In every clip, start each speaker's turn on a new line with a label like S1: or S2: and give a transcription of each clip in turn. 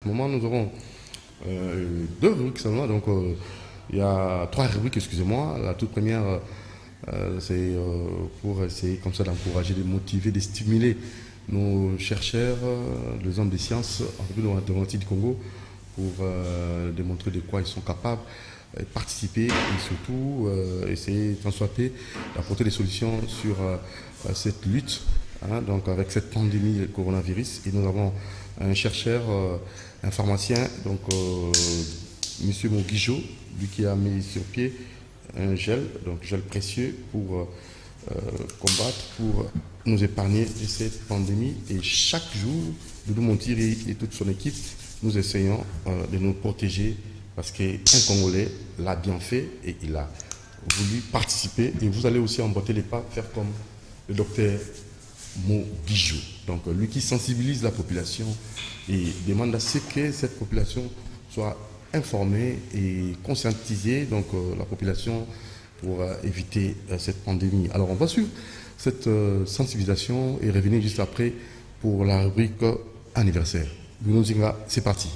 S1: ce moment, nous aurons deux rubriques seulement. Donc, il y a trois rubriques, excusez-moi. La toute première, c'est pour essayer comme ça d'encourager, de motiver, de stimuler nos chercheurs, les hommes des sciences en République démocratique du Congo pour démontrer de quoi ils sont capables, participer et surtout essayer tant soit peu d'apporter des solutions sur cette lutte, hein, donc avec cette pandémie de coronavirus. Et nous avons un chercheur, un pharmacien, donc M. Moguijo, lui qui a mis sur pied un gel, donc gel précieux pour combattre, pour nous épargner de cette pandémie. Et chaque jour, Doudou Montiri et toute son équipe, nous essayons de nous protéger parce qu'un Congolais l'a bien fait et il a voulu participer. Et vous allez aussi emboîter les pas, faire comme le docteur Moguijo. Donc lui qui sensibilise la population et demande à ce que cette population soit informée et conscientisée, donc la population, pour éviter cette pandémie. Alors on va suivre cette sensibilisation et revenir juste après pour la rubrique anniversaire. Bruno Zinga, c'est parti.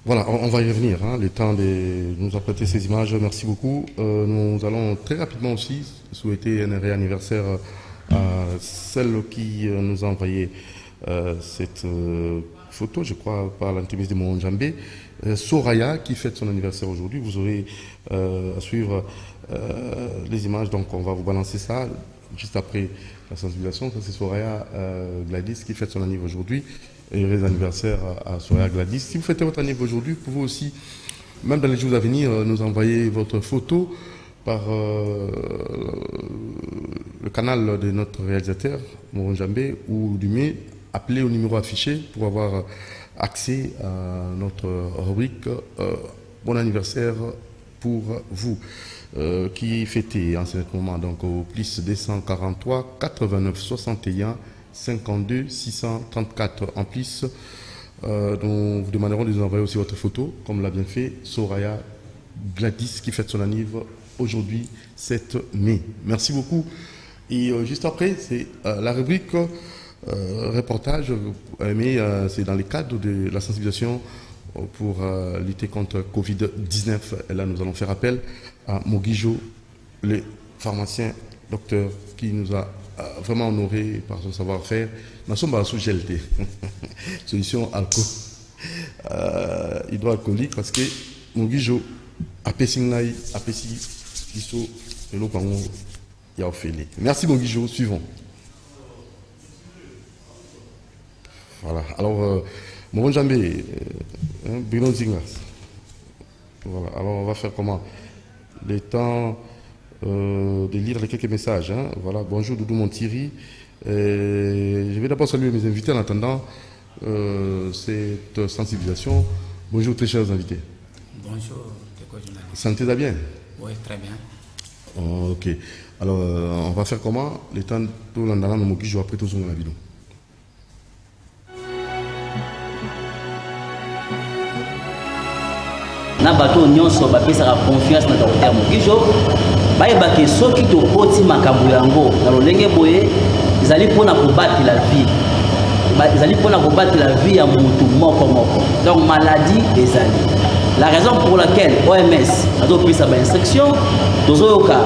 S1: Voilà, on va y revenir, hein, le temps de nous apprêter ces images, merci beaucoup. Nous allons très rapidement aussi souhaiter un heureux anniversaire à celle qui nous a envoyé cette photo, je crois, par l'intermédiaire de mon Djambé, Soraya, qui fête son anniversaire aujourd'hui. Vous aurez à suivre les images, donc on va vous balancer ça juste après la sensibilisation. Ça, c'est Soraya Gladys qui fête son anniversaire aujourd'hui. Et heureux anniversaire à Soraya Gladys. Si vous fêtez votre anniversaire aujourd'hui, vous pouvez aussi, même dans les jours à venir, nous envoyer votre photo par le canal de notre réalisateur, Moron Djambé, ou du mai, appelez au numéro affiché pour avoir accès à notre rubrique Bon anniversaire pour vous, qui fêtez en ce moment, donc au plus 243 89 61 52 634 en plus. Nous vous demanderons de nous envoyer aussi votre photo, comme l'a bien fait Soraya Gladys, qui fête son anniversaire aujourd'hui, 7 mai. Merci beaucoup. Et juste après, c'est la rubrique reportage, mais c'est dans le cadre de la sensibilisation pour lutter contre Covid-19. Et là, nous allons faire appel à Moguijo, le pharmacien, docteur, qui nous a vraiment honoré par son savoir-faire. Nous sommes sous GLT, solution alcool, hydroalcoolique, parce que Moguijo a pessingai, a pessi, kiso, et l'eau kango, y a offert. Merci Moguijo, suivons. Voilà, alors, Moron Djambé, Bruno Zinga. Voilà, alors on va faire comment? Le temps de lire les quelques messages. Hein. Voilà, bonjour Doudou Montiri. Je vais d'abord saluer mes invités en attendant cette sensibilisation. Bonjour très chers invités.
S2: Bonjour,
S1: sentez-vous bien?
S2: Oui, très bien.
S1: Oh, ok. Alors, on va faire comment? Le temps de tout l'andalent, nous m'occupe après tout sur la vidéo.
S3: Na bato nyonso bapesaka confiance na docteur Moguijo bayebaki soki tokoti makambo yango na lolenge boye ezali mpona kobatela vie, ezali mpona kobatela vie ya mutu moko moko. Donc maladie ezali la raison pour laquelle OMS azopesa bainstruction tozoyoka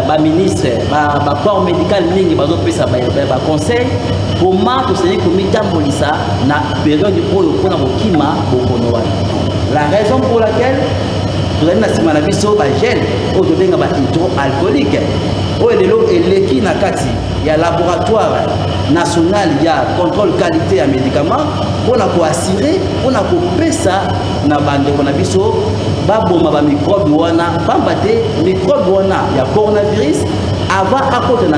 S3: baministre bacorps médical mingi bazopesa baconseil comment tosali komitambolisa na période oyo mpona kokima bokono wana. La raison pour laquelle nous avons dit que gel hydroalcoolique, il y a un laboratoire national, il y a contrôle qualité des médicaments pour assurer, pour faire ça, il y a microbe il y a coronavirus avant à côté de nous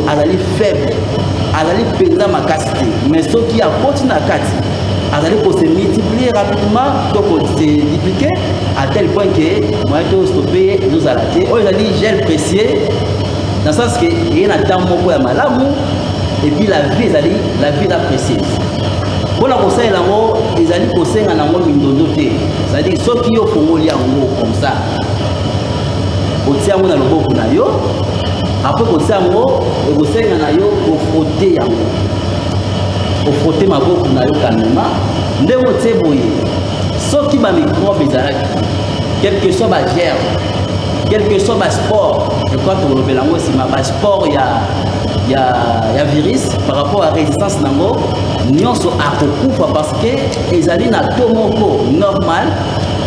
S3: elle faible, elle est ma capacité, mais ce qui a côté na kati pour se multiplier rapidement, donc se dupliquer à tel point que moi je stopper nous arrêter. On a dit gel précieux dans le sens que il y a un temps beaucoup à malamu et puis la vie est précise. Pour la conseil là-haut, ils allaient conseiller en amont mindodo te. C'est-à-dire ceux qui ont fongoli en haut comme ça. Au tient on a le beau na yo. Après au tient on le conseil en ayo pour frotter en haut. Pour frotter ma beau na yo calmement. Ndé on tient boye. Ceux qui ba microbe ils allaient. Quel que soit ma germe, quel que soit ma sport, je crois que le bélango c'est ma sport il y a virus par rapport à la résistance nango. Nous sommes à beaucoup parce que ils allaient na tomoko normal,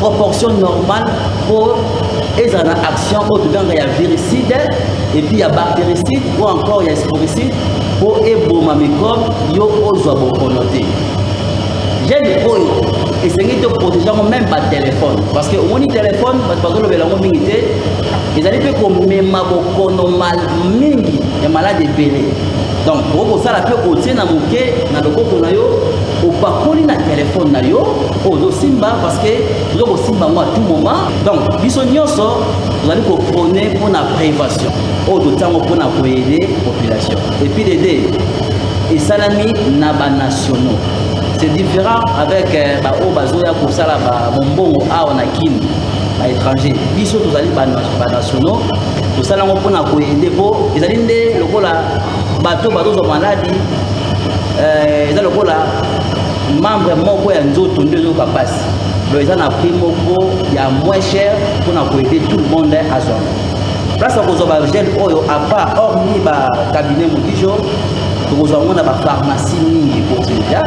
S3: proportion normale pour ils ont une action au-dedans il y a viricide et puis il y a bactéricide ou encore il y a sporicide pour éboma microbe yo ozo bokonoté. J'ai des points et c'est de protéger même pas de téléphone parce que on téléphone parce que le bélango mingité ils allaient faire comme même beaucoup normal mingi et malade belé. Donc, pour ça, la paix au tien à mouké, na le coco na yo, au pakoli na téléphone na yo, au simba parce que vous avez simba moi à tout moment. Donc, bisognoso, vous allez comprendre pour la prévention, au temps pour la aider la population. Et puis les deux, et salami naba nationaux. C'est différent avec au bazoya pour ça là, bonbon à on a kin, à étranger. Biso vous allez ba nationaux. Tout ça là on peut na aider pour, ils allaient le cola. Bateau sont malades, ils ont le membre moko ya nzoto ndezo papas. Donc ils ont appris moko ya moins cher pour aider tout le monde à zone. Place à cause de gel oyo à part hormis ba cabinet mokijo, nous avons na ba pharmacie ningi pour ça.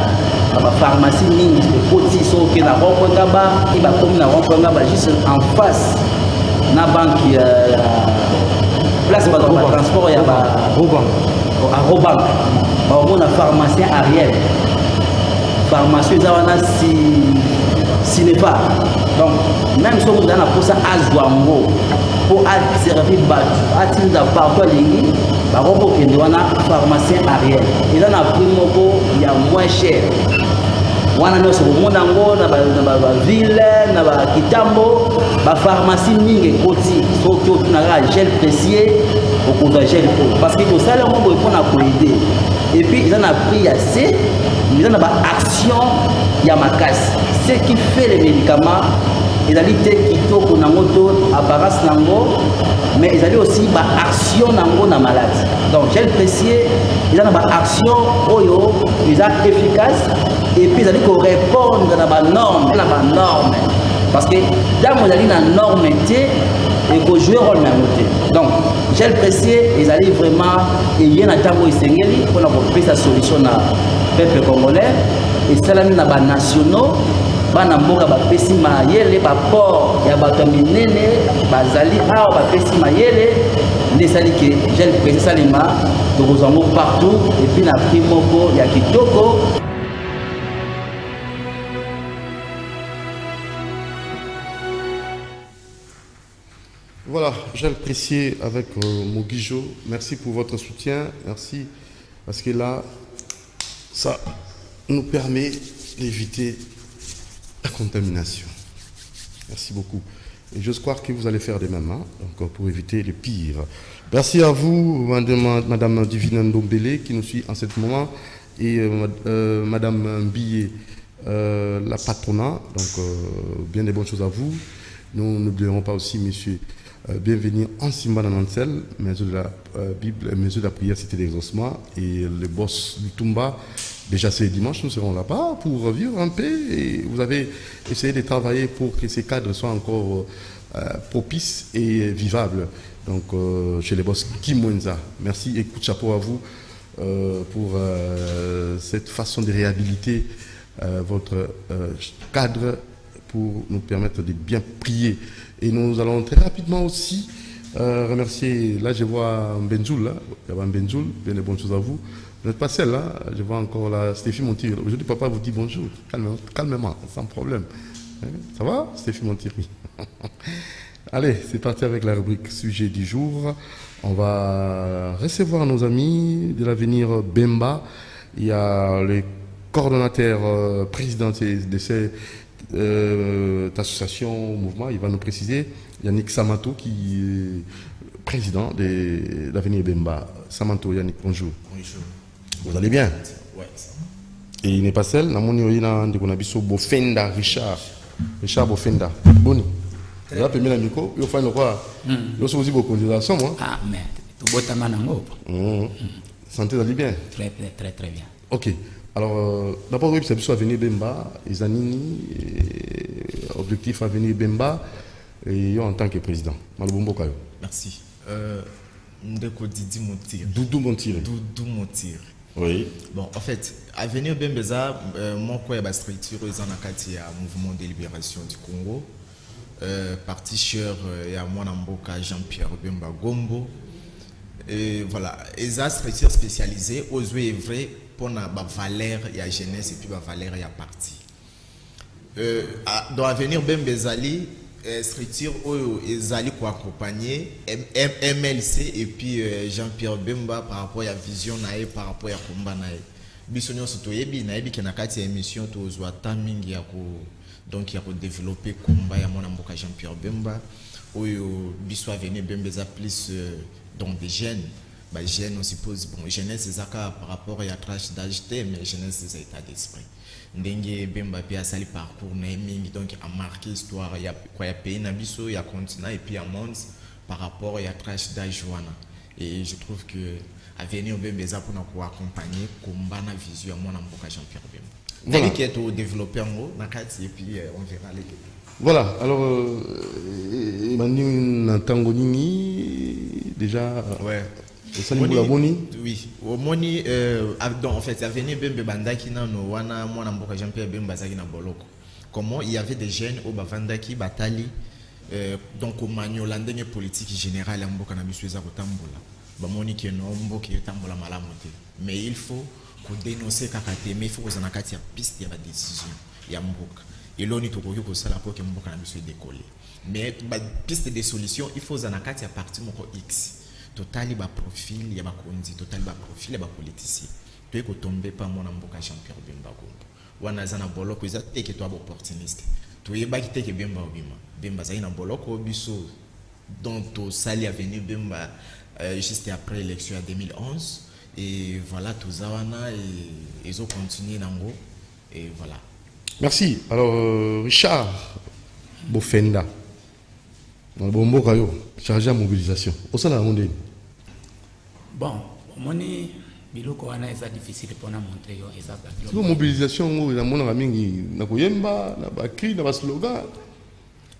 S3: La pharmacie ningi de petit so que na rond ngaba, il va comme na rond ngaba juste en face na banque place de transport ya ba à Robank, on a pharmacien Ariel. Pharmacien Zawana si n'est pas. Donc, même si on a pour ça à Zouango, pour servir Batu, à Tinda partout à l'Ingui, par rapport à pharmacien Ariel. Il en a pris il y a moins cher. On a nos monango, na ville, na kitambo, la pharmacie mingi koti, surtout na gel précieux, au cours de gel parce que tout ça là on peut prendre aider. Et puis ils en a pris assez, ils en a pas action, il y a ma casse. Ce qui fait les médicaments, ils allaient qui toque na moto, appareil nango, mais ils allaient aussi ba action nango na malade. Donc gel précieux, ils en a pas action, oyo, ils sont efficaces. Et puis ils allaient répondre à la norme, parce que dans la norme il faut jouer rôle dans donc gel précieux ils allaient vraiment il y a un temps où ils pour apporter sa solution à peuple congolais et salami na ba nationaux bana mboka ba pesi mayele ba port ya ba kaminene bazali awa ba pesi mayele ne sali que gel précieux salima de rozango partout et puis na primoko ya kitoko.
S1: Voilà, j'ai apprécié avec Mogijo. Merci pour votre soutien. Merci. Parce que là, ça nous permet d'éviter la contamination. Merci beaucoup. Et j'ose croire que vous allez faire de même, hein, donc, pour éviter le pire. Merci à vous, Madame Divine Ndombele, qui nous suit en ce moment, et Madame Mbillet, la patronat. Donc, bien des bonnes choses à vous. Nous n'oublierons pas aussi, Monsieur. Bienvenue en Simba dans Nansel, maison de la Bible, maison de la prière, cité d'exaucement, et le boss du Tumba. Déjà ce dimanche, nous serons là-bas pour vivre un peu. Et vous avez essayé de travailler pour que ces cadres soient encore propices et vivables. Donc, chez les boss Kimwenza. Merci et coup de chapeau à vous pour cette façon de réhabiliter votre cadre pour nous permettre de bien prier. Et nous allons très rapidement aussi remercier, là je vois Benzoul, là, il y a Benzoul, bien de bonnes choses à vous. Vous n'êtes pas seul, là, je vois encore la Stéphie Montier. Aujourd'hui, papa vous dit bonjour, calmement, sans problème. Ça va, Stéphie Montier? Allez, c'est parti avec la rubrique sujet du jour. On va recevoir nos amis de l'avenir Bemba. Il y a le coordonnateur président de cette association, mouvement, il va nous préciser. Yannick Samato qui est président de l'avenir Bemba. Samato, Yannick, bonjour.
S4: Bonjour.
S1: Vous allez bien?
S4: Ouais.
S1: Et il n'est pas seul. Namoni a Bofenda Richard. Richard Bofenda. Boni. Là, puis le micro, il faut le quoi? Il faut aussi beaucoup de considération, moi.
S2: Ah, mais tout beau tamanango.
S1: Santé, vous allez bien?
S2: Très, très, très bien.
S1: Ok. Alors, d'abord, oui, c'est plutôt Avenir Bemba, Zanini, objectif Avenir Bemba, et en tant que président. Malobombo Kayo.
S4: Merci. Ndeko Didi Montire.
S1: Doudou Montire.
S4: Doudou Montire.
S1: Oui.
S4: Bon, en fait, Avenir Bembeza, mon quoi est structure est en akati à Mouvement de Libération du Congo. Parti cher et à mon amboka Jean-Pierre Bemba Gombo. Et voilà, ils ont structure spécialisée aux vrai pour la valeur et la jeunesse et puis la valeur et la partie. Dans l'avenir Bembezali, structure où ils allaient pour accompagner MLC et puis Jean-Pierre Bemba par rapport à la vision nae par rapport à combat nae. Bisonyo surtout yebi na yebi kenakati émission to zwa timing ya ko donc ya ko développer combat ya mon amboka Jean-Pierre Bemba oyo biso avenir Bembeza plus donc des jeunes. Bah, jeunes on suppose bon jeunesse c'est ça par rapport à la tranche d'âge mais jeunesse c'est état d'esprit. Ndenge Bemba pia sali parcours naming donc a marqué histoire il y a quoi il y a pays na biso il y a continent et puis à monde par rapport à la tranche d'âge wana et je trouve que avenir Bembeza pour nous accompagner combat na vision mon amboka Jean-Pierre Bemba. Voilà. Qui est au développeur na kati et puis on verra les.
S1: Voilà, alors Manu Tangonini déjà ouais.
S4: Oui, au Moni en fait avenir Bembe Bandaki nano wana mwana mboka Jean-Pierre Bemba zaki na boloko. Comment il y avait des jeunes au Bavandaki Batali donc au Magnolandenge politique générale mboka na biso eza kotambola. Ba moni ki no mboka etambola malamu te. Mais il faut ko dénoncer kakate mais il faut que zanakati ya piste ya ba décision ya mboka. Et l'on est au courant que ça la pour que mboka na biso décoller. Mais ba piste de solution il faut zanakati ya parti moko X. Total ba profil ya ba kondi total ba profil ya ba politicien to ko tomber pa mon amboka Jean-Pierre Bemba Gombo wana zana boloko eza teke to ba opportuniste to yeba ki teke Bemba obima Bemba za ina boloko biso donc to sali avenir Bemba juste après l'élection en 2011 et voilà tout ça wana et ils ont continué nango et voilà.
S1: Merci. Alors Richard Bofenda Bombo Kayo chargé à mobilisation au sein de la monde.
S2: Bon, moni biloko wana eza difficile pour na montrer yo eza ba.
S1: Sur mobilisation ngo na mona mingi na koyemba na ba cri na ba slogan.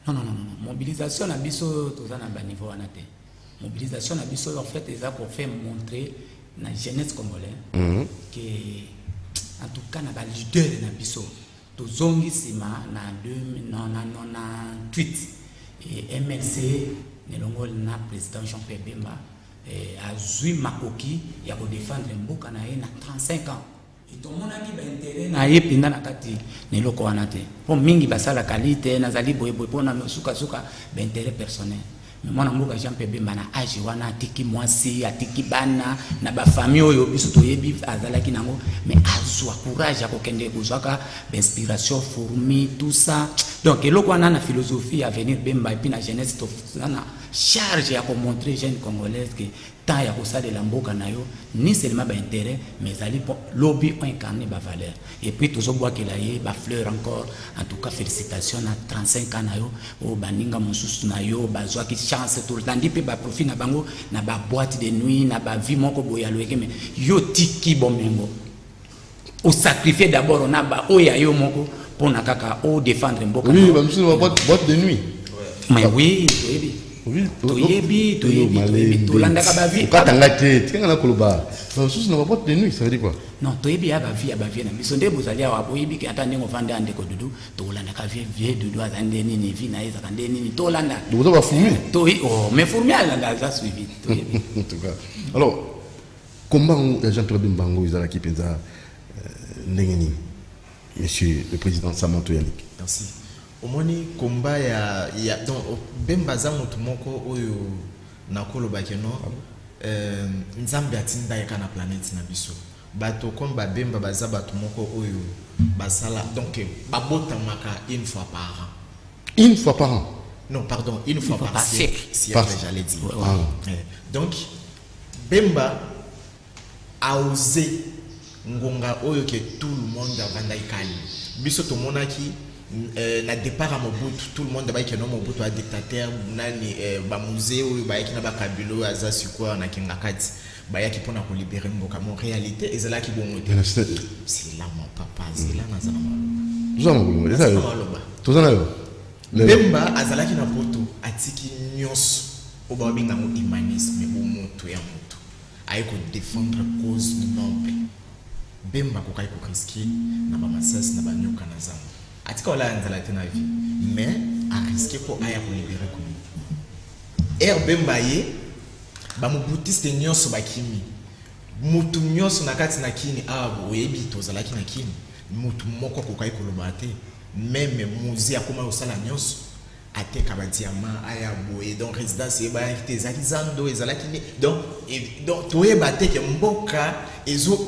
S2: Non, mobilisation na biso toza na ba niveau wana te. Mobilisation na biso en fait eza pour faire montrer na jeunesse congolaise que en tout cas na ba leader na biso tozongi sima na 2098 et MLC nelongo na président Jean-Pierre Bemba a zui makoki ya ko défendre mboka na ye na 35 ans et tout le monde a qui intérêt na ye pinda na kati neloko wana te po mingi basala qualité nazali boye pona suka intérêt personnel mais moi na mboka Jean-Pierre Bemba na âge wana atiki mwasi atiki bana na ba famille oyo biso to yebi azalaki nango mais azwa courage ya kokende kozwaka inspiration fourmi tout ça donc eloko wana na philosophie à venir Bemba et puis na jeunesse to na charge ya ko montrer jeune congolaise que tant ya ko ça de la mboka na yo ni seulement ba intérêt mais ali lobby incarner ba valeur et puis toujours bois que la ye ba fleur encore en tout cas félicitations na 35 ans na yo o baninga mosusu na yo bazwa ki chance tout le temps dit pe ba profit na bango na ba boîte de nuit na ba vie moko boya loeke mais yo tiki bomengo au sacrifier d'abord on a ba oya yo moko pour na kaka o défendre mboka
S1: oui ba msusu ba boîte de nuit
S2: mais oui oui toyebi tolanda ka ba vie
S1: katanga te tinga na koloba sous na boîte de nuit ça veut dire quoi
S2: non toyebi ya ba vie na biso nde bozali ya boyebi ke ata ndenge vande ande ko dudu tolanda ka vie dudu azande nini vie na eza kande nini tolanda
S1: dozo ba fourmi
S2: oh mais fourmi alanda za suivi toyebi
S1: en tout cas alors comment ya Jean-Pierre Bemba ngo izala ki penza ndenge ni monsieur le président Samanto Yannick.
S4: Merci. Omoni combat ya donc Bemba za mutu moko oyo nakolo bakeno nzambe atinda ya kana planète na biso bato komba Bemba baza bato moko oyo basala donc babota maka une fois par an.
S1: Une fois par an.
S4: Non, pardon, une fois par siècle. J'allais dire.
S1: Ouais.
S4: Donc Bemba a osé ngonga oyo que tout le monde avanda ikali biso to monaki na départ à Mobutu tout le monde ba que non Mobutu a dictateur nani ba musée oyo ba yaki na ba kabilo aza sikoa na kingakati ba yaki pona ko libérer mboka mon réalité ezala ki bongo c'est là mon papa c'est là na zama
S1: Zama ça tout ça là
S4: Bemba azalaki na poto atiki nyonso oba binga mo humanisme bo moto ya moto ayiko défendre cause noble Bemba ko kai ko risquer na ba masasi na ba nyoka na zama atika wala nzala tena vie mais a risquer ko aya ko libérer ko Bemba ye ba mo boutiste nyonso bakimi mutu nyonso na kati na kini oyebi to zalaki na kini mutu moko ko kai ko lobate même musée a comment au sala nyonso ate kabadiama aya boye donc résidence e ba te zalizando ezalaki ni donc toye bate ke mboka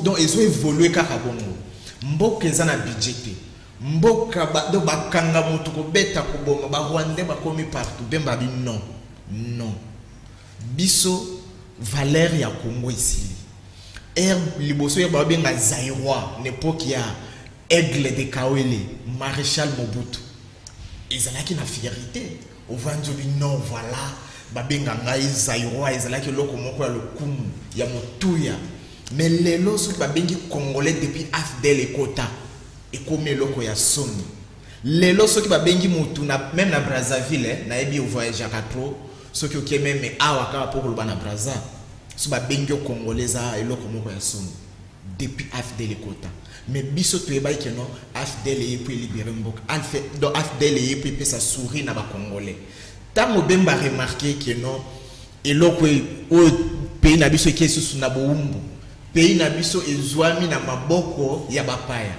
S4: donc ezo évoluer kaka bongo mboka ezana budget mboka do bakanga mutu ko beta ko boma ba Rwandais ba komi partout Bemba bi non biso valeur ya Congo ici liboso ya ba benga Zaïrois n'époque ya Aigle de Kawele, Maréchal Mobutu. Ils ont la fierté. Au Vanjobi, non, voilà. Babenga ngai Zaïrois, ils ont la loko moko ya lokumu, ya motuya. Mais les lots babengi Congolais depuis Afdel et Kota. Et comme loko ya soni. Les lots qui babengi mutuna, même na Brazzaville, na ebi au voyage à 4 ceux qui ont même awaka pour le bana Brazza. So babengi Congolais et loko moko ya soni. Depuis Afdel et Kota. Mais biso to eba ke non AFDL e pour libérer mbok donc AFDL e pour ça souris na ba congolais tango Bemba remarquer que non eloko o pays na biso ke susu na boumbu pays na biso ezwami na maboko ya bapaya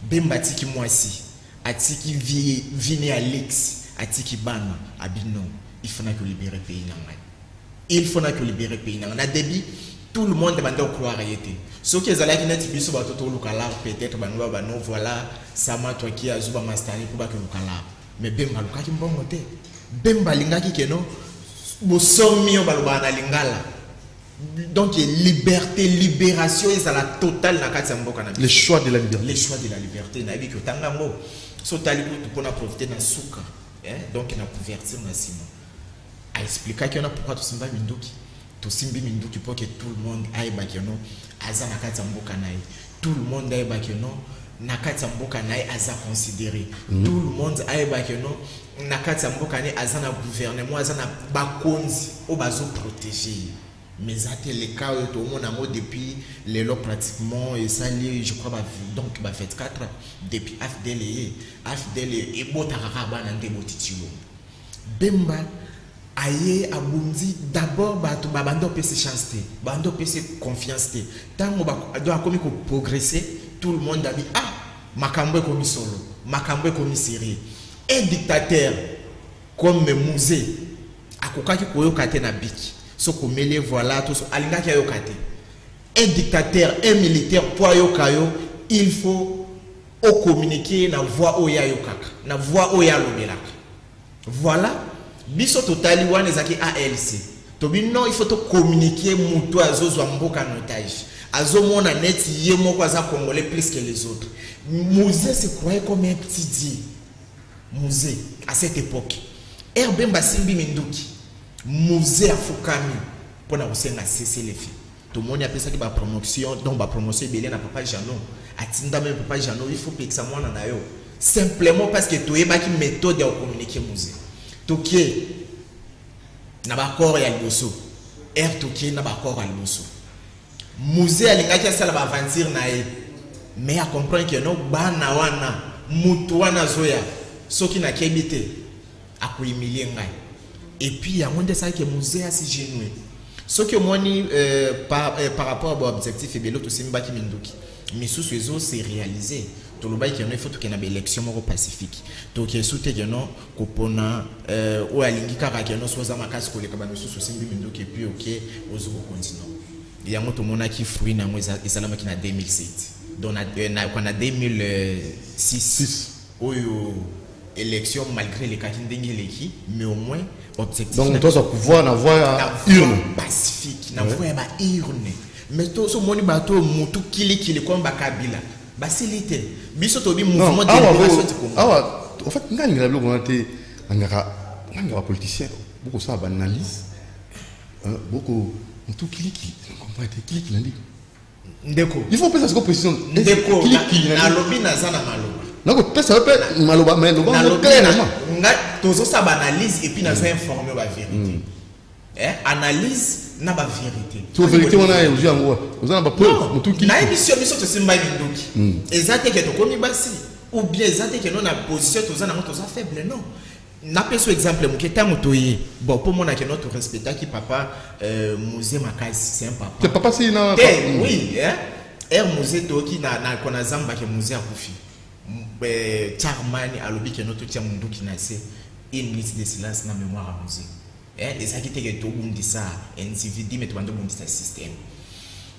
S4: Bemba tiki mwasi atiki vini Alex atiki bana abino il faut na que libérer pays na ngai il faut na que libérer pays na débit tout le monde va croire yété ce qui est allé net biso ba toto lukala peut-être ba no voilà sama toi qui a zuba mastani pour ba que lukala mais Bemba lukaki mbongo te Bemba lingaki ke no bo somi o baloba na lingala donc liberté libération est à la totale na kati mboka na
S1: les choix de la
S4: liberté na bi ko tangango so tali pour na profiter na suka donc na convertir na sima a expliquer que na pourquoi to simba minduki to simbi minduki pour que tout le monde aille bakeno aza na kati mboka nae tout le monde aille bakeno na kati mboka nae aza considéré tout le monde aille bakeno na kati mboka nae aza na gouvernement aza na bakonzi o bazo protéger mais até les cas tout le monde a depuis les lois pratiquement et ça je crois donc ba fait 4 depuis AFDL et botaraka bana ndebo titilo Bemba aye abundi d'abord bando pese chance bando pese confiance tango do akomi ko progresser tout le monde a dit makambo komi solo makambo komi sérieux un dictateur comme Musée akokaki koyoka te na biki so ko mele voilà tout alinga ki ayoka te un dictateur un militaire pour yoka yo il faut au communiquer na voix oya yokaka na voix oya lobelaka voilà biso totali wana ezaki ALC tobi non il faut to communiquer muto azozwa mboka en otage azomona net ye moko aza congolais plus que les autres Musée se croyait comme un petit dieu Musée à cette époque Bemba simbi minduki Musée afukami pona kosenga cesser les filles tout le monde a pensé que ba promotion donc ba promotion belé na papa Jano atinda même papa Jano il faut que ça mona na yo simplement parce que to yebaki méthode de communiquer Musée Toké na bakor ya liboso Toké na bakor ya liboso Musée alingaki asala ba aventure na ye mais a comprendre que non bana wana mutu wana zoya soki na kebite akuimilie ngai et puis ya monde ça que Musée a si genoué ce que moni par rapport à objectif et bello to simba ki minduki misusu ezo c'est réalisé tout le bail qui il faut qu'il y ait une élection au Pacifique donc il souhaite que non kopona ou alingi kaka que non soit makas ko le kabano sous simbi minduki et puis OK ozo continent il y a moto mona qui fruit na moi esalama ki na 2007 donc na 2006 oyo élection malgré les cas ndengeli mais au moins objectif
S1: donc toi ça pouvoir na voix urne
S4: pacifique na voix ba urne mais to so moni bato mutu kili comme bakabila basilite biso to bi mouvement de libération du Congo.
S1: En fait ngani la bloc on était ngaka politicien beaucoup ça analyse beaucoup mutu kili comprendre kili lundi
S4: ndeko
S1: il faut penser à ce que précision
S4: ndeko na lobi na zana maloba
S1: donc peut ça peut maloba mais le bon clairement
S4: nga tozo ça analyse et puis na so informer ba vérité analyse na ba vérité
S1: to vérité on a aujourd'hui en gros vous en ba preuve mutu kili
S4: na émission to simba bindoki exacte que to komi basi ou bien exacte que non na position toza na to za faible non na peso exemple muketa mutoyi bon pour mon que notre respecta qui papa musée makasi c'est un papa
S1: c'est papa c'est na
S4: oui musée toki na kona zamba ke musée akufi charmani alobi ke notre tia mundu ki na se une minute de silence na mémoire à musée ezaki teke to bundisa NCVD mais to bando bundisa système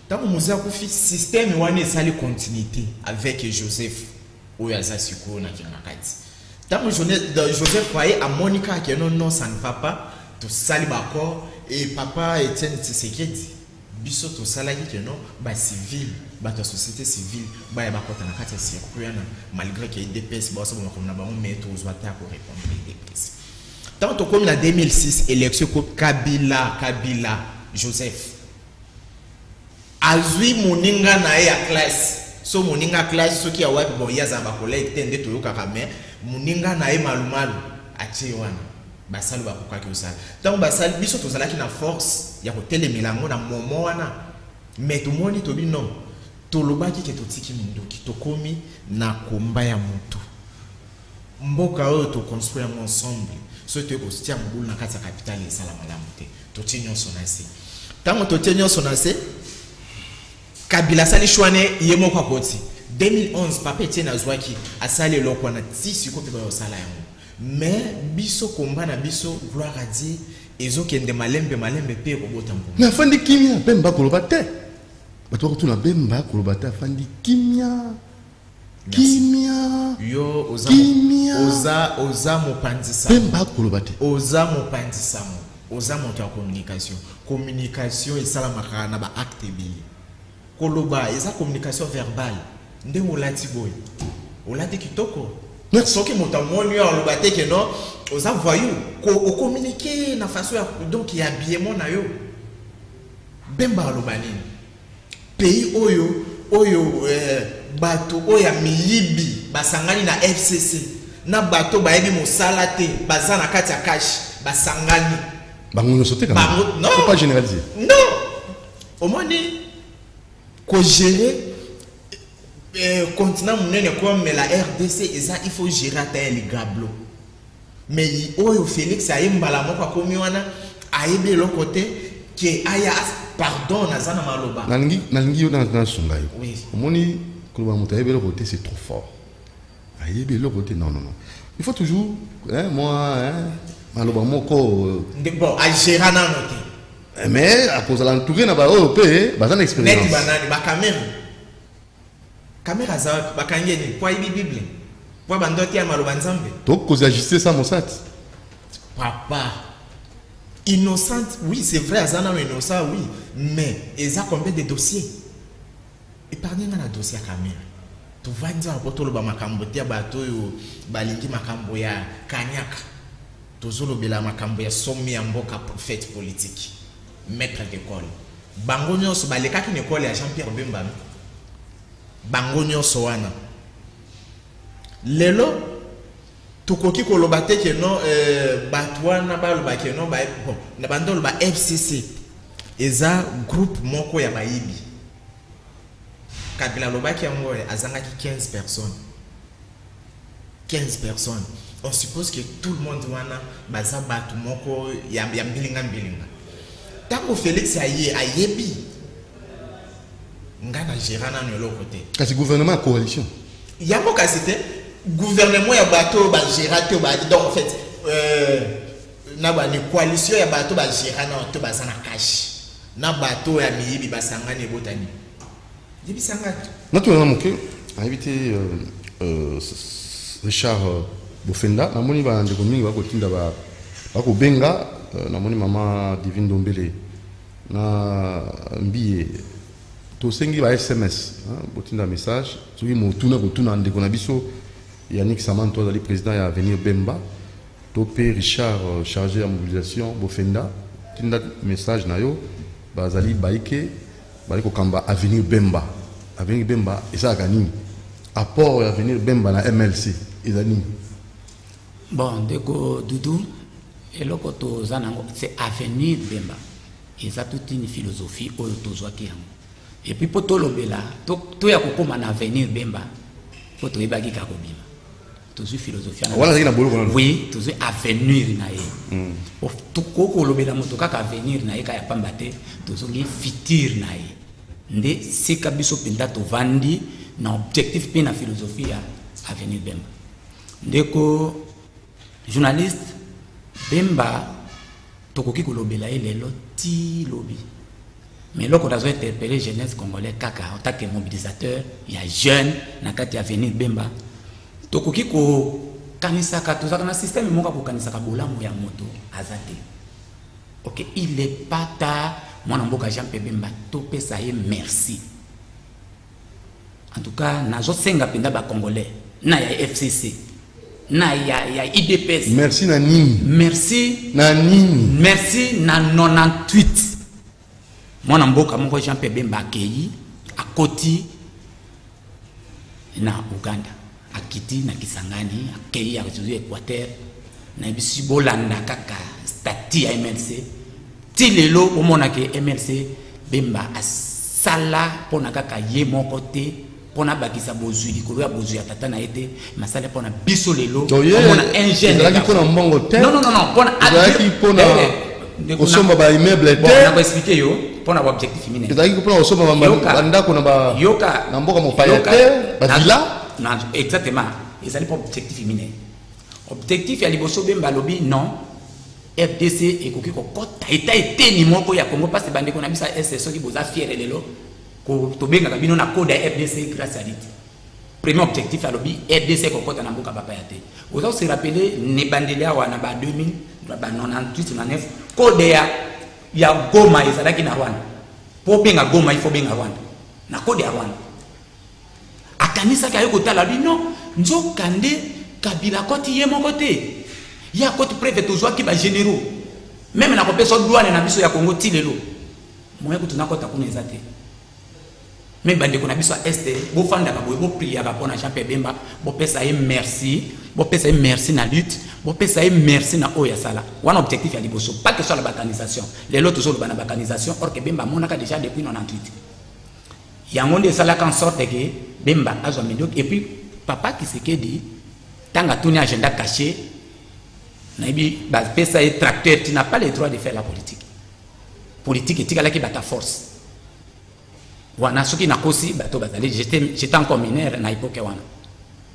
S4: tant musée akufi système wana esali continuité avec Joseph oyaza siko na kinakati. Tant que Joseph voyait à Monica que non, ça ne va pas, tout ça d'accord, et papa Etienne Tshisekedi, biso tout ça là que non, bah civil, bah ta société civile, bah y a pas quand on a quatre circuits, malgré qu'il y ait des DPS, bah ça bon comme on a bon mettre aux ouatas pour répondre les DPS. Tant que comme la 2006 élection Kabila Joseph, azui moninga na ya classe. So moninga classe so ki a wapi bon yaza ba collègue tende to yoka kame moninga na e malumalu atie wana basali ba kokaki osala tant basali biso to zalaki na force ya ko telemela ngo na momo wana mais to moni to bi non to lobaki ke to tiki mindoki to komi na komba ya moto mboka oyo to construire ensemble so to ko stia mbulu na kati ya capitale ya sala malamu te to tinyo sonase tant to tinyo sonase Kabila sali chouane yemo kwa koti 2011 papa Etienne azwaki asali lokwa na tisi ko pe ba sala yango mais biso komba na biso gloire à Dieu ezokende malembe pe ko botambo
S1: na fandi kimia bemba kolobate bato ko tuna bemba kolobate fandi kimia
S4: yo oza mopandisa
S1: bemba kolobate
S4: oza mopandisa oza moto ya communication esalamaka na ba acte bi koloba eza communication verbale nde molati boy olati kitoko soki motamoni ya olobate ke non oza voyou ko communiquer na façon ya donc ya habillement na yo bemba olobani pays oyo bato oya miyibi basangani na FCC na bato bayebi mosala te baza na kati ya cash basangani
S1: bango sote quand même faut pas généraliser
S4: non omoni ko gérer continent munene comme la RDC et ça il faut gérer à les gablo mais oyo Félix ayembala moko komi wana ayebe le côté que aya pardon nazana maloba
S1: nalingi yo dans songa yo
S4: oui
S1: omoni koloba moto ayebe le côté c'est trop fort ayebe le côté non il faut toujours maloba moko
S4: bon à gérer na noté
S1: mais à cause de l'entouré na ba européen ba une expérience
S4: net banani ba caméra za ba kangeni kwa bible kwa bandoti ya maloba nzambe
S1: to cause ajuster ça Mossad
S4: papa innocente oui c'est vrai azana innocent oui mais eza combien de dossiers épargner na dossier ya caméra to vanja poto lo ba makambo tia bato yo balingi makambo ya kanyaka tozolo bela makambo ya somi ya mboka prophète politique maître d'école bango nyonso balekaki na école ya Jean-Pierre Bemba bango nyonso wana lelo tukoki koloba te ke non bato wana baloba ke non bon na bandolo ba FCC eza groupe moko ya bayibi Kabila lobaki yango azangaki 15 personnes on suppose que tout le monde wana baza bato moko ya mbilinga tango Félix ayebi ngana gérana no lo côté
S1: kasi gouvernement coalition
S4: yango kasi te gouvernement ya bato ba gérate ba donc en fait na ba ni coalition ya bato ba gérana to bazana cash na bato ya miyibi basangane botani dibi sangati
S1: naturellement que a évité Richard Bofenda na moni ba ndeko mingi ba kotinda ba ko benga na moni mama Divine Dombele na mbiye to sengi ba SMS botinda message soki motuna kotuna ndeko na biso Yannick Samanto le président ya Avenir Bemba to pe Richard chargé à mobilisation Bofenda tinda message na yo bazali baike bali ko kamba Avenir Bemba esa gani apport Avenir Bemba na MLC ezali
S2: bon ndeko Doudou eloko to zanango c'est Avenir Bemba eza toute une philosophie oyo tozwaki yango et puis po tolobela to ya kokoma na Avenir Bemba po toyebaki ka kobima tozwi philosophie
S1: wala zaki na boloko na
S2: oui tozwi avenir na ye to koko lobela moto kaka avenir na ye ka ya pamba te tozongi futur na ye nde sika biso penda tovandi na objectif pe na philosophie ya Avenir Bemba ndeko journaliste Bemba tokoki kolobela ye lelo ti lobi mais loko dazo interpeller jeunesse congolais kaka en tant que mobilisateur ya jeune na kati ya Avenir Bemba tokoki ko kanisaka tozaka na système moko ko kanisaka bolamu ya moto azate OK il est pas tard mwana mboka Jean Bemba to pesa ye merci en tout cas nazo senga penda ba congolais na ya FCC na ya IDPS
S1: merci na nini
S2: merci
S1: na
S2: 98 mwana mboka moko Jean Bemba akei akoti na Uganda akiti na Kisangani akei ya Equateur na bisi bolanda kaka stati ya MLC ti lelo omona ke MLC Bemba asala pona kaka ye moko te pona bakisa bozwi likolo ya bozwi ya tata na ete masala pona biso lelo omona un jeune
S1: la pona mbongo te
S2: non pona
S1: pona osomba ba immeuble te
S2: na ba expliquer yo pona objectif mine
S1: ezaki pona osomba ba ndako na ba
S2: yoka
S1: na mboka mopaya te ba villa
S2: non exactement ezali pas objectif mine objectif ya liboso Bemba lobi non FDC ekoki kokota eta eteni moko ya Congo parce bandeko na bisa SSO ki boza fier lelo ko tobenga kabino na code ya FDC grâce à l'IT premier objectif ya lobi FDC kokota na mboka papa ya te oza se rappeler ne bandeli awa na ba 2000 ba 98 na 9 code ya Goma ezalaki na Rwanda po benga Goma il faut benga Rwanda na code ya Rwanda akanisa ka yoko tala bi non nzokande Kabila koti ye moko te ya koti préfet tozwa ki ba généraux même na kopesa douane na biso ya Congo ti lelo moya kutuna kota kuna ezate même bandeko na biso este bo fanda ka bo prier ka pona Jean Bemba bo pesa ye merci na lutte bo pesa ye merci na oya sala one objectif ya liboso pas que soit la balkanisation les autres sont la balkanisation or que Bemba monaka déjà depuis 98 yango nde sala en sorte que Bemba azwa médoc et puis papa qui se dit tanga tuni agenda caché naibi ba pesa et tracteur tu n'as pas le droit de faire la politique etikala ki bata force wana soki na kosi bato bazali j'étais encore mineur na époque wana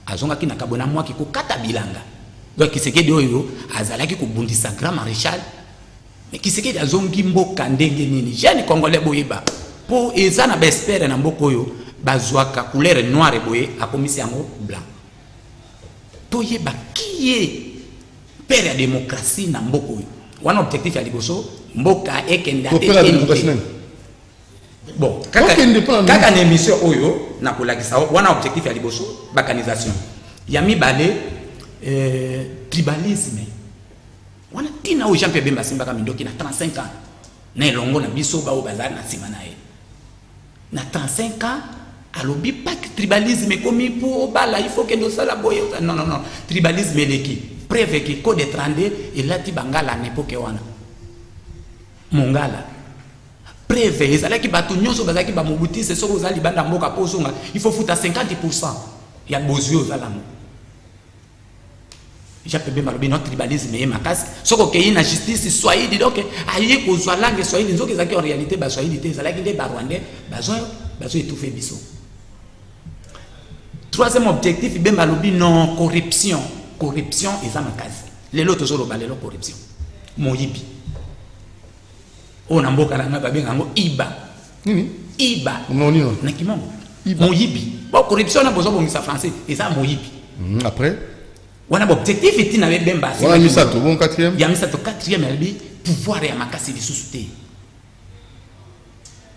S2: azonga ki na kabona moi ki ko kata bilanga donc Kisekedi oyo azalaki ko bundisa grand maréchal mais Kisekedi azongi mboka ndenge nini jeune congolais boyeba po ezana ba espère na mboko oyo bazwaka couleur noire boye akomisi yango blanc toyeba qui est père ya démocratie na mboko oyo wana objectif ya liboso mboka ekenda bon kaka na émission oyo na kolakisa wana objectif ya liboso balkanisation ya mibale tribalisme wana tina o Jean Bemba simbaka mindoki na 35 ans na elongo na biso ba o bazar na sima na ye na 35 ans alobi pas que tribalisme comme pour bala il faut que nous ça la boye non tribalisme leki preuve que code 32 et là ti bangala na époque wana mongala preuve ezalaki bato nyonso bazaki ba mobutise soko ozali banda mboka posonga il faut futa 50% ya bozio zalamu Jean Bemba lobi non tribalisme et makasi soko ke ina justice swahili donc aye ko zwa langue swahili nzoki ezaki en réalité ba swahili te ezalaki nde ba rwandais bazo étouffer biso. Troisième objectif Bemba lobi non corruption eza makasi lelo tozoloba lelo corruption moyibi ona mboka na babenga ngo iba na kimongo moyibi bon corruption na bozo bongisa français eza moyibi
S1: après
S2: wana objectif eti na Bemba
S1: wana misato bon quatrième
S2: ya misato quatrième elbi pouvoir ya makasi lisusu te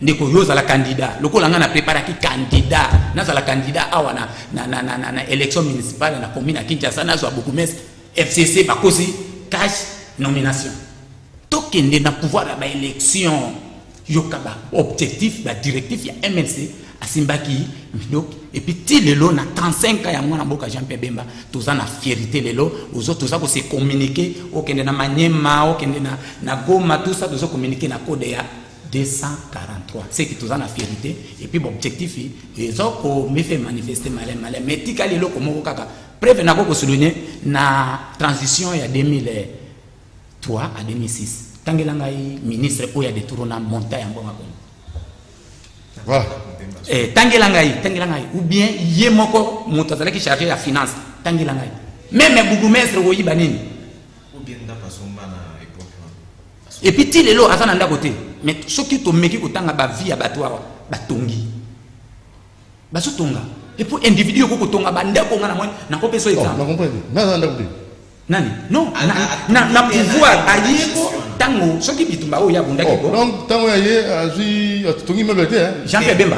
S2: ndeko yo la candidat lokola nga na préparer ki candidat na la candidat awa na élection municipale na commune à Kinshasa na zo beaucoup FCC bakosi cash nomination tokende na pouvoir la élection yokaba objectif ba directif ya MLC asimbaki et puis ti lelo na 35 ans ya mwana mboka Jean-Pierre Bemba toza na fierté lelo ozo toza ko se communiquer okende na Manyema okende na Goma tout ça toza communiquer na code ya 243 c'est que toza na fierté et puis bon objectif ezo ko me fait manifester malin mais tika lelo ko moko kaka preuve na ko souligner na transition ya 2003 à 2006 tangelanga ministre oya de tourona montagne en bonga Congo
S1: voilà
S2: tangelanga ou bien yemoko moto azalaki chargé la finance tangelanga même bourgmestre oyiba nini
S4: ou bien ndaka somba na époque
S2: et puis ti lelo azana nda côté mais soki to meki kotanga ba vie ya bato awa batongi baso tonga et pour individu ko tonga ba ndako ngana moi na ko peso exemple
S1: na comprendre na nda côté
S2: nani non na pouvoir ayeko tango soki bitumba o ya bundaki ko
S1: donc tango yaye azui atongi meuble te
S2: Jean-Pierre Bemba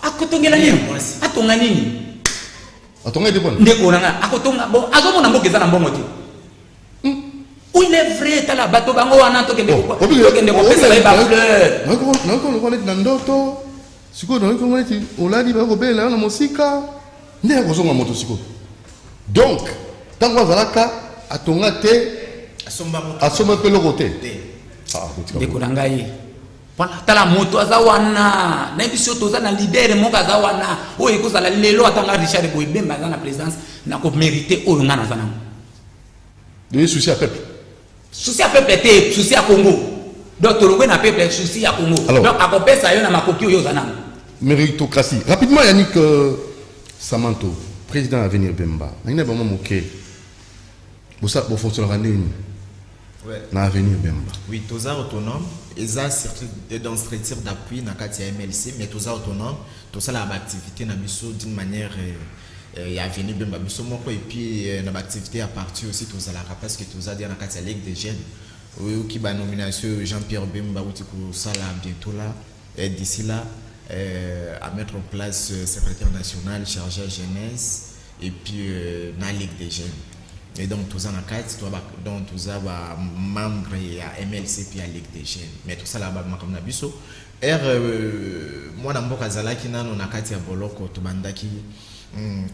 S2: akotongela nini atonga nini
S1: atonga de bon
S2: ndeko nanga akotonga bon azomona mboka eza na mbongo te il est vrai tala bato bango wana tokende ko pesa ba fleur
S1: nako na ndoto siko nako ngoti oladi ba ko bela na mosika nde ko zonga moto siko donc tango azalaka atonga te asomba pe loko te
S2: ndeko nanga ye voilà tala moto azawana na biso toza na leader moko azawana oyo ekozala lelo atanga Richard Boyebemba na présidence na ko mériter oyo nga na zana
S1: de souci à peuple
S2: te souci à Congo donc tolongwe na peuple souci à Congo donc akopesa yo na makoki oyo zana
S1: méritocratie rapidement Yannick Samanto président Avenir Bemba nina ba moké bosa bo fonctionnera nini na Avenir Bemba
S4: oui tous autonome et ça c'est dans structure d'appui na katia MLC mais tous autonome tout ça la activité na biso d'une manière il y a Avenir Bemba biso moko et puis na activité à partir aussi tous la parce que tous a dire na katia Ligue des jeunes ou qui ba nomination Jean-Pierre Bemba ou ko sala bientôt là d'ici là à mettre en place secrétaire national chargé à jeunesse et puis na Ligue des jeunes. Et donc, tout ça, donc tout ça, membre à MLC puis à Ligue des jeunes. Mais tout ça, là-bas, comme Nabiso. Moi, dans mon cas, qui n'a pas de boloko, tout banda qui,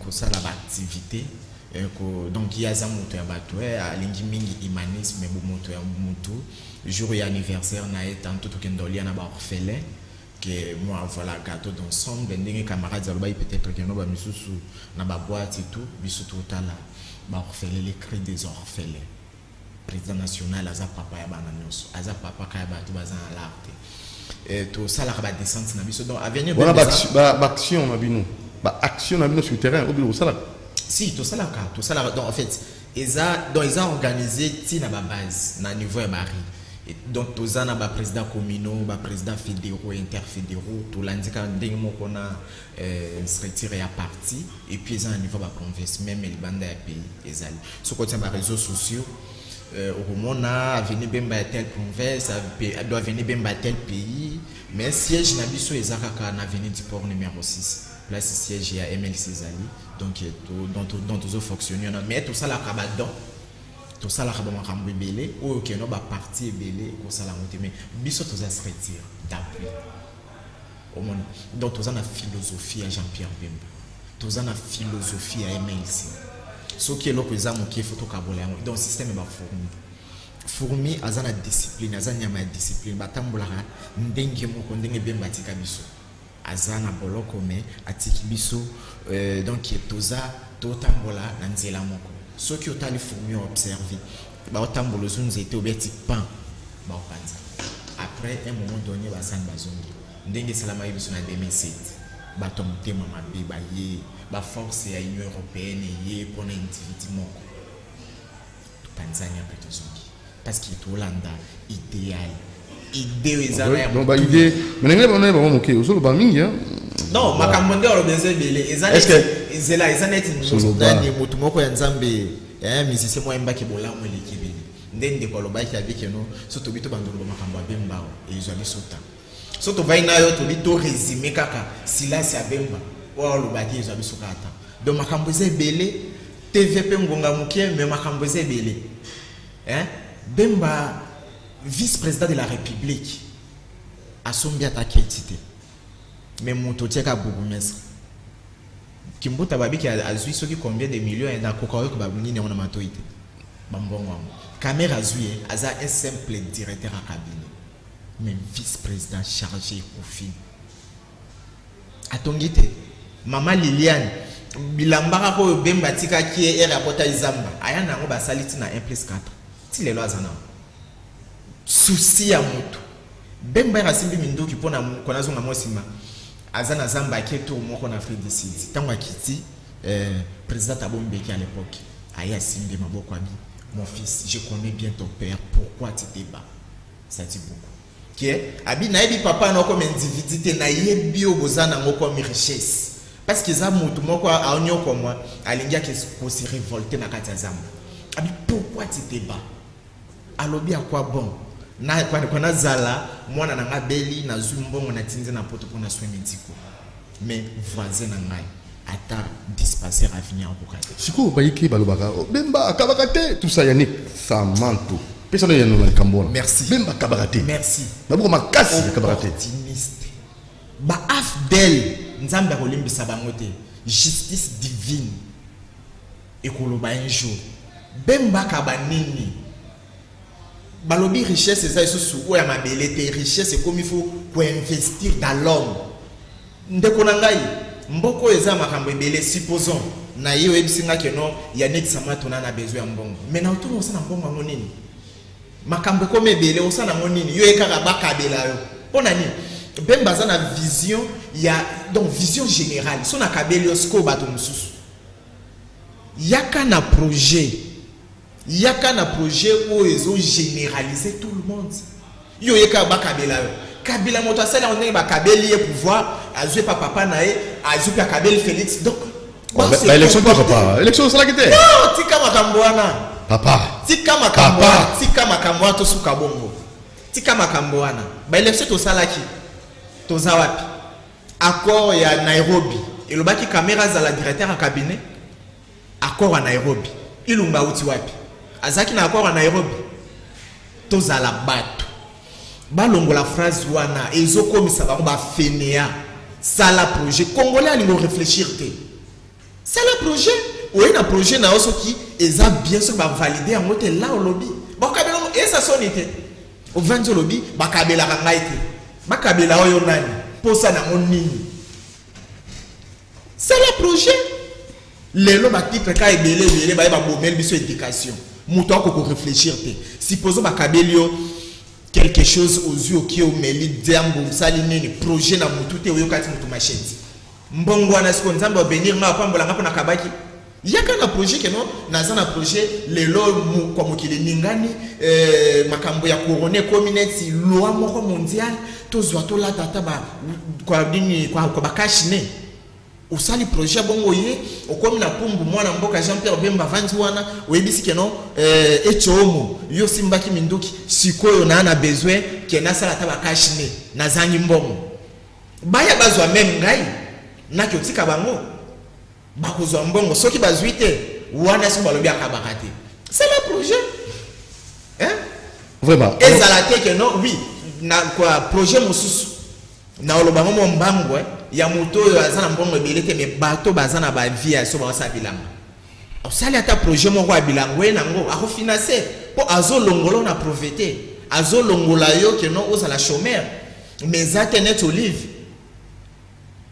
S4: ça, la activité. Donc, il y a un moto à batoué, à l'ingiming imanisme, mais bon moto à moto. Jour et anniversaire, na et tant tout qu'il y a un orphelin. Que moi, voilà, gâteau d'ensemble, des camarades, peut-être qu'il y a un sous na boîte et tout, bisous tout à l'heure. Orphelin, les cris des orphelins. Président national, Aza Papa Yabananios, Aza Papa Kayabatu Bazan à l'art. Tout ça, la rabat descente, Nabiso. Donc, avenir.
S1: Voilà, action, Nabino. Action, Nabino sur le terrain, au ça là.
S4: Si, tout ça là, tout ça là. Donc, en fait, ils ont organisé, Tina base, na niveau Mari. Donc, tout ça, na président communaux, président fédéraux, interfédéraux, tout l'indicat, qu'on a retiré à partie, et puis ils ont un niveau de province, même les bandes à pays, ils allaient. Ce côté des réseaux sociaux, au moment où venir Bemba à telle province, doit venir Bemba à tel pays, mais siège Nabiso et Zaraka n'a venu du port numéro 6. Place siège à MLC Zali, donc dans tous les fonctionnaires, mais tout ça, la cabadon. Tout ça là rabama kambu belé ou ok no ba parti belé ko sala monter mais biso to ça se retire d'appui au monde donc tout ça na philosophie à Jean-Pierre Bemba tout ça na philosophie à MLC ce qui est là présent mon qui photo kabola donc système ba fourmi azana discipline azana ma discipline batambola ndenge moko ndenge Bemba tika biso azana boloko mais atiki biso donc tout ça to tambola na nzela moko. Ceux qui ont les fourmis observé, nous étaient au petit pain. Après un moment donné, Bassan Bazongi, Ndenge Salama Ibison a 2007, Batom Tema Mabibaye, la force à l'Union européenne et pour l'individu moko. Tanzania plutôt Zongi. Parce qu'il est Hollanda, idéal. Idée,
S1: donc, bah, idée. Mais les gens ont ok, au sol, bah, mingi, hein.
S4: Non, ma camonde au baiser belé. Est-ce que c'est là, ils en étaient une dernière motumoko yanzambe, un musicien moi mbaki bola moi l'équipe. Ndende koloba qui avec nous, surtout bito bandolo makambo Bemba et ils allaient sauter. Surtout va ina yo to bi to résumé kaka silence ya Bemba o lo baki ezo biso kata. Donc makambo ze belé TVP ngonga mukie mais makambo ze belé. Hein? Bemba vice-président de la République a sombi attaqué tité. Mais moto tieka bourgmestre. Kimbuta babiki a zui soki combien de millions et na kokoro ko babuni ne on matoite. Bambongo. Caméra zui aza un simple directeur à cabinet. Mais vice-président chargé au film. Atongite. Maman Liliane bilambaka ko Bemba tika ki e rapporta izamba. Aya nango basaliti na 1+4. Ti lelo azana. Souci ya moto. Bemba rasimbi mindoki pona konazo na mosima. Azana zamba keto moko na Afrique du Sud. Tango akiti président Tabombeki à l'époque. Aya simbi maboko abi. Mon fils, je connais bien ton père. Pourquoi tu te bats? Ça dit beaucoup. Abi naebi papa na comme individu na yebi obozana ngo comme richesse. Parce que ça mutu moko a onyo comme moi, alingia que se révolter na kati ya zamba. Abi pourquoi tu te bats? Alobi à quoi bon? Na kwa na zala mwana na ngabeli na zumbongo na tinze na poto pona soin médicaux. Mais voisin na ngai ata dispensaire à venir en Bukate.
S1: Siko bayiki balobaka Bemba kabakate tout ça Yannick ça manto. Personne n'est dans le Cambodge.
S4: Merci.
S1: Bemba kabakate.
S4: Merci.
S1: D'abord ma casse kabakate.
S4: Optimiste. Ba afdel nzambe kolimbisa bangote justice divine. Ekoloba un jour. Bemba kabanini. Balobi richesse ça sous ou ya mabelete richesse comme il faut pour investir dans l'homme. Ndeko nangai mboko eza makambo ebele supposons na yo ebisinga keno Yannick Samatona na besoin mbongo. Mais na otomo sana mbongo ngonini. Makambo comme ebele osana ngonini yo ekaka bakabela yo. Pona ni Bemba za na vision ya donc vision générale. Sona kabeli osko bato mususu. Yaka na projet où ils ont généralisé tout le monde. Yo yeka ba kabela yo. Kabila moto asala on ba kabeli e pouvoir, azue pa papa nae, azue pa kabeli Félix. Donc
S1: ba élection pas papa. Élection ça la kité.
S4: Non, tika makambo wana.
S1: Papa.
S4: Tika makambo wana to suka bongo. Tika makambo wana. Ba élection to sala ki. To zawapi. Accord ya Nairobi. Elobaki caméra za la directeur en cabinet. Accord à Nairobi. Ilumba uti wapi. Azaki na accord à Nairobi. Toza la bato. Balongo la phrase wana ezo komisa bango ba fenea. Ça la projet congolais ali réfléchir te. C'est le projet. Oui, un projet na oso qui eza bien sûr ba valider en moté là au lobby. Ba kabela et ça sonité. Au 20 lobby ba kabela kanga été. Ba kabela oyo nani. Posa na monini. C'est le projet. Lelo ba titre ka ebele ba bomel biso éducation. Muto ko réfléchir te. Supposons ba kabelio quelque chose aux yeux qui au meli diambo salinini projet na mutu te oyo kati mutu machete. Mbongo ana siko nzambo benir na pambola ngapo na kabaki. Yaka na projet que non naza na projet lelo kwa mokili ningani makambo ya couronner community loi moko mondial tozwa to la tata ba kwa dini kwa bakashine. Usali projet bongo ye okomi na pumbu mwana mboka Jean-Pierre Bemba vanzi wana oyebisi keno echomo yo simbaki minduki sikoyo na ana besoin kena sala taba kashine na zangi mbongo baya bazwa même ngai na kyotika bango bakozwa mbongo soki bazwite wana so balobi akabakate c'est le projet hein
S1: vraiment
S4: ezalate keno oui na kwa projet mosusu na olobango mo mbango ya moto yo azana mbongo ebelete me bato bazana ba vie so ba sa bilanga osali ata projet moko ya bilango e nango ako financer po azo longolo na profiter azo longola yo que non osala chômeur mais atenet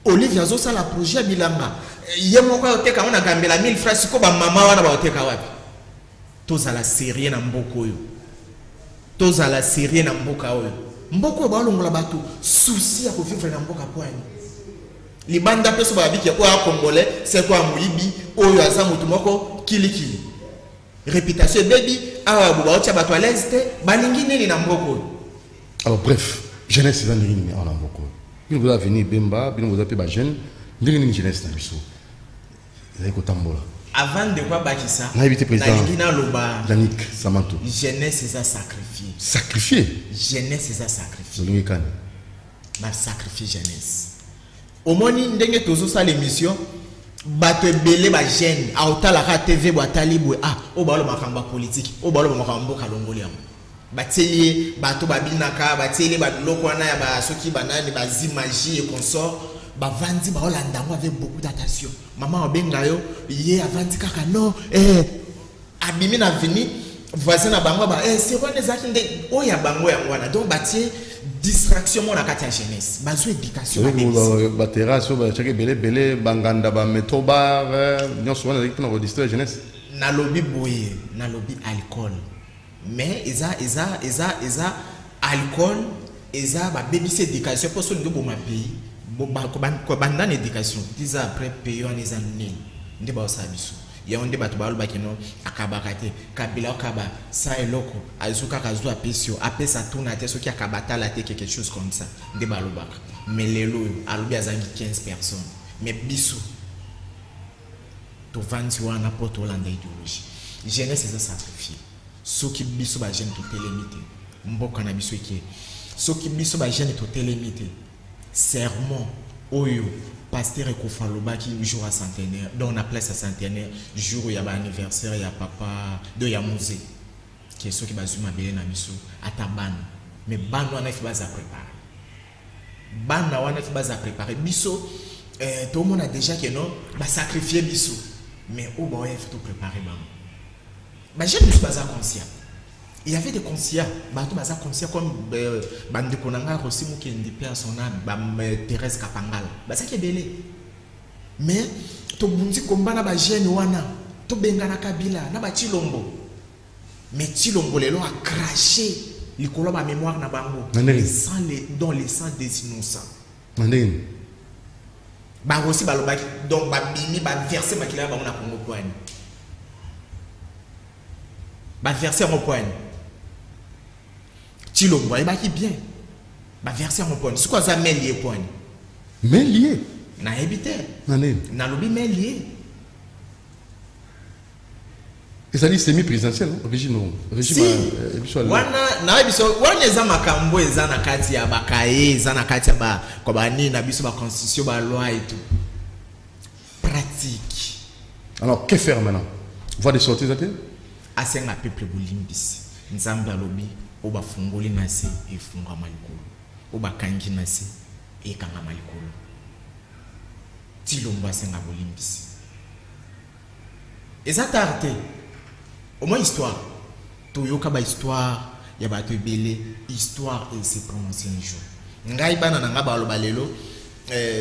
S4: Olive azo sala projet bilanga ye moko oteka ona gambela 1000 francs ko ba mama wana ba oteka wapi tozala série na mboko yo tozala série na mboka oyo mboko ba longola bato souci ya ko vivre na mboka poani libanda peso ba biki ko a congolais c'est quoi muibi oyo aza mutu moko kilikili réputation baby awa bo ba otia bato à l'aise te balingi nini na mboko.
S1: Alors bref jeunesse za nini en mboko bino vous venir Bemba bino vous appelez ba jeune ndenge jeunesse na biso ezali kotambola
S4: avant de quoi bakisa
S1: na éviter président
S4: na loba
S1: Yannick Samanto
S4: jeunesse ça sacrifié
S1: jeunesse ça sacrifié
S4: ba sacrifier jeunesse au moni ndenge tozo sa l'émission bato ebele ba jeune autala ka TV bo atali bo o ba lo makamba politique o ba lo makambo kalongoli am bateli bato babinaka bateli ba loko na ya ba soki banani ba zimagie et consort ba vandi ba olanda ngo avec beaucoup d'attention maman obenga yo ye avandi kaka non abimi na vini voisin na bango ba c'est quoi les actions de o ya bango ya ngwana donc batie distraction mon akati ya jeunesse bazo éducation
S1: ba terrasse ba cheke belé banganda ba metoba nyonso wana ekina ko distraire jeunesse
S4: na lobby boye na lobby alcool mais eza alcool eza ba baby éducation pour ceux ngo ma pays ko bandana éducation disa après payant les années ndi ba osabiso ya onde bato ba bakino akabaka te kabila okaba sa eloko azuka kazu apesio apesa tuna te soki akabata la te quelque chose comme ça ndi ba lobaka mais lelo alobi azangi 15 personnes mais biso to vanti wana poto landa idéologie jeunesse c'est sacrifié soki biso ba jeune to télémité mboka na biso ki soki biso ba jeune to télémité sermon oyo pasteur Ekoufa Lobaki jour à centenaire donc on a place à centenaire jour où il y a anniversaire il y a papa de ya musée qui est ceux qui bazuma belé na miso ataban mais ban wana fi baza préparer ban na wana fi baza préparer biso tout le monde a déjà que non ba sacrifier biso mais au boy il faut tout préparer ba j'ai biso baza conscient il y avait des conscients bato baza conscient comme bande konanga aussi muki ndipé à son âme Thérèse Kapangala baza ki belé mais to bundi komba na ba jeune wana to benga na Kabila na ba Chilombo mais Chilombo lelo a craché likolo ba mémoire na bango sans les dans les sang des innocents
S1: mandine
S4: ba aussi ba lobaki donc ba bimi ba verser makila ba na Congo kwani ba verser mon point Chilombo et baki bien ba verser mon point c'est quoi ça mêlier point
S1: mêlier
S4: na habité na lobby mêlier
S1: et ça dit semi-présidentiel régime
S4: wana na biso wana eza makambo eza na kati ya bakaye eza na kati ya ba ko bani na biso ba constitution ba loi et tout pratique
S1: alors que faire maintenant voie de sortie zaté
S4: asenga peuple bolimbisi nzambe alobi oba fungoli nase efunga malikolo oba kangi nase ekanga malikolo Chilombo asenga bolimbisi ezatarte au moins histoire toyoka ba histoire ya bato ebele histoire et se prononcer un jour ngai bana na ngaba aloba lelo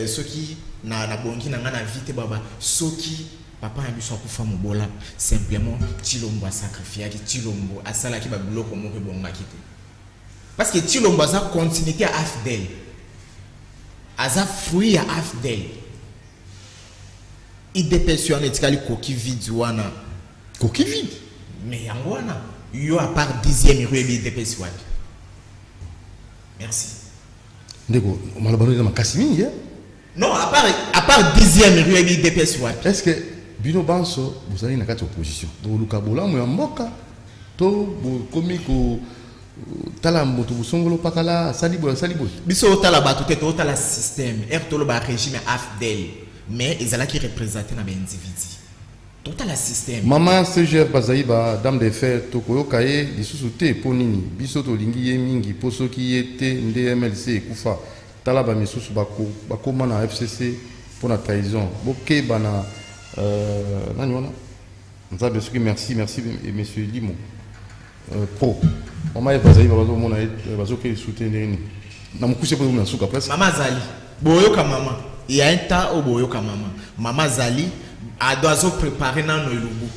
S4: soki na bongi na ngana vite baba soki papa a biso akufa mobola simplement Chilombo a sacrifié ki Chilombo asala ki ba biloko moko bonga kite parce que Chilombo a continuité à afdel aza fruit à afdel il dépêche etikali koki vide wana
S1: koki vide
S4: mais yango wana yo à part 10e rue bi dépêche wapi merci
S1: ndeko malabano na makasimi
S4: non à part 10e rue bi dépêche wapi
S1: est-ce que bino banso vous allez na kati opposition donc lukabola mo ya mboka to komi ko tala moto busongolo pakala salibo
S4: biso tala bato te to tala système to ba régime afdel mais ils allaient qui représenter na individu tout tala système
S1: maman CGF bazaiba dame de fer to koyo kaye lisusu te ponini biso to lingi ye mingi poso ki yete nde MLC ekufa tala ba misusu bakoma na FCC pour la trahison boke bana nani wana nzabe soki merci et monsieur Limo pro maman e bazaiba bazo mona bazo ke soutenir ni na mukuse po na suka presque
S4: maman zali boyoka maman il y a un tas au boyoka maman maman zali a doit préparer dans nos lubu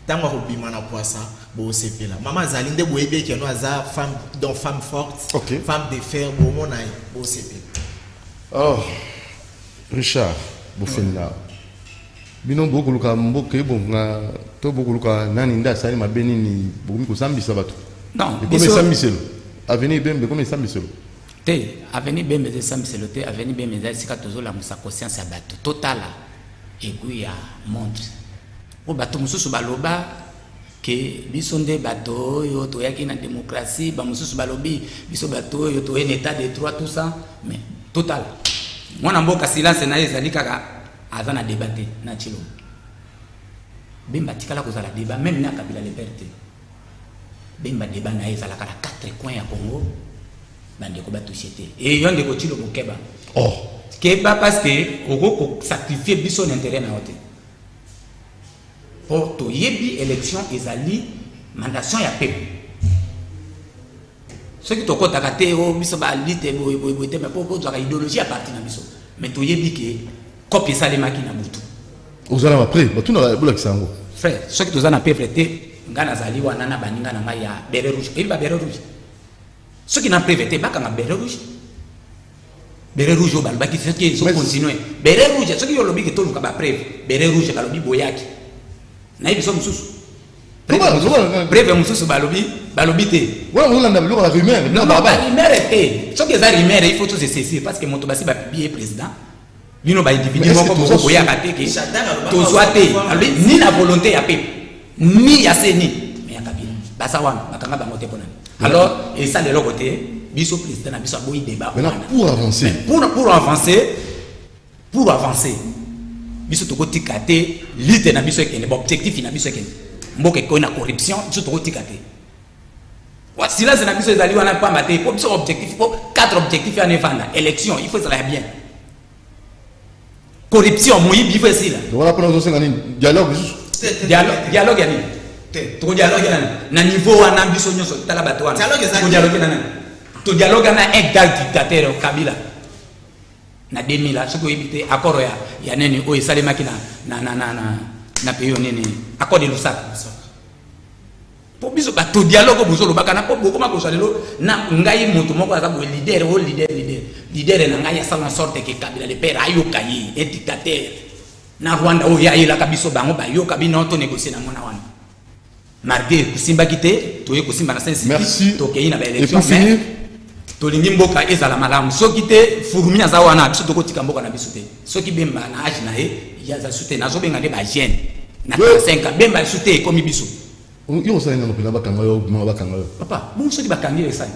S4: tango ko bima na poisa bo sepela maman zali nde boyebe ke no aza femme donc femme forte
S1: okay.
S4: Femme de fer bo mona bo sepela
S1: oh Richard Bofenda bino bokuluka mboke bonga to bokuluka nani nda sali mabeni ni bokomi ko sambisa bato
S2: non
S1: comme sambiselo avenir bembe comme sambiselo
S2: te avenir bembe de sambiselo te avenir bembe za sika tozola musa conscience ya bato totala egu ya montre o bato mususu baloba ke biso nde bato oyo toyaki na démocratie ba mususu balobi biso bato oyo to en état de droit tout ça mais total mwana mboka silence na ezali kaka aza na débatté na chilo Bemba tikala kozala débat même na Kabila liberté Bemba débat na ezala kala 4 coins ya Congo bande ko ba toucher te et yonde ko chilo ko keba keba parce que oko sacrifier biso l'intérêt na hote pour to yebi élection ezali mandation ya peuple ce qui to kota kate o biso ba lite boy te mais pour la idéologie à partir na biso mais to yebi ke copie salema ki na butu
S1: ozala après tout na bola kisango
S2: frère ce qui tozana peuple te ngana zali wana na baninga na ngai ya beret rouge et ba beret rouge ce qui n'a prévété baka na beret rouge au balba qui fait qu'ils ont continué beret rouge ce qui yolobi ke to luka ba preuve beret rouge ka lobi boyaki na ibiso mususu bref mususu balobi te
S1: ouais on l'a la rumeur
S2: non ba rumeur te ce que ça rumeur il faut tout se saisir parce que moto basi ba publier président bino ba individu moko moko boyaka te ke to soite ni la volonté ya peuple ni ya seni mais ya Kabila basa wana bakanga ba moté ponani alors et ça de l'autre côté biso président na biso boyi débat
S1: pour avancer
S2: pour avancer biso to kotika te lite na biso ekende objectif na biso ekende mboka ko na corruption biso to kotika te wa silence na biso ezali wana pamba te pour biso objectif pour 4 objectifs ya nevanda élection il faut ça bien corruption moyibi il faut essayer
S1: voilà pour nous ngani dialogue
S2: dialogue ya nini to dialogue na niveau wana biso nyonso tala bato wana to dialogue na to dialogue na un dictateur Kabila na 2000 ce que éviter accord ya neni o esalema ki na pays neni accord de Lusaka pour biso ba to dialogue bozolo bakana po bokoma ko salelo na ngai moto moko aza bo leader na ngai ya sala sorte ke Kabila le père ayo kayi et dictateur na Rwanda o ya ila kabiso bango ba yo kabino to négocier na mona wana mardi kusimba kite to ye kusimba na sensi to ke ina ba élection mais to lingi mboka ezala malamu soki te furumi aza wana biso to kotika mboka na biso te soki Bemba na age na ye ya za sute na zo benga de ba jeune na 5 Bemba sute komi biso
S1: yo ça ina no pela bakanga yo
S2: papa bon soki bakangile ça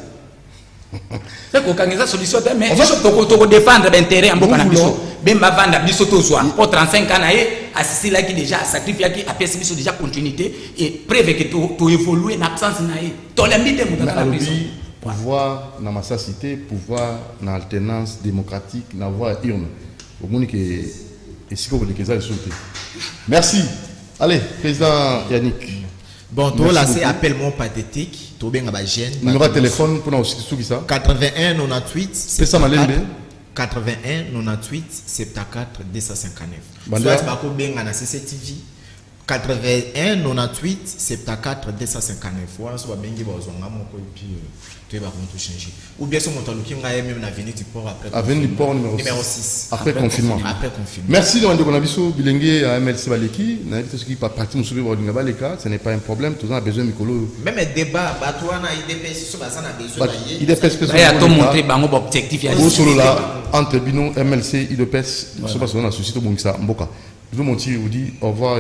S2: c'est ko kangeza solution te mais biso to défendre l'intérêt mboka na biso Bemba vanda biso to zwa pour 35 ans na ye asisila ki déjà sacrifié ki apesi biso déjà continuité et preuve que to évoluer en absence na ye to lembite mutaka na biso
S1: pouvoir dans ma cité, pouvoir dans alternance démocratique, dans voie urne. Au monde qui est si comme les merci. Allez, président Yannick.
S4: Bon, toi là c'est appel-moi pathétique. Toi bien à gêne.
S1: Numéro de téléphone pour nous aussi ça.
S4: 81 98.
S1: C'est ça malembe.
S4: 81 98 74 259. Soit bako bien na CCTV. 81 98 74 259. Voilà soit bien qui va zonga mon et puis tu vas tout changer. Ou bien ce montant qui nga même avenue du port après.
S1: Avenue du port numéro 6. Après confinement.
S4: Après confinement.
S1: Merci de demander qu'on biso bilingue à MLC Baleki. Na invité ce qui pas parti musubi ba linga baleka, ce n'est pas un problème, tout a besoin mikolo.
S4: Même débat batouana IDPS so bazana besoin d'ailleurs.
S1: IDPS
S2: ya to montrer bango objectif ya
S1: solo là entre bino MLC IDPS so bazana souci to bongisa mboka. Nous monti vous dit au revoir.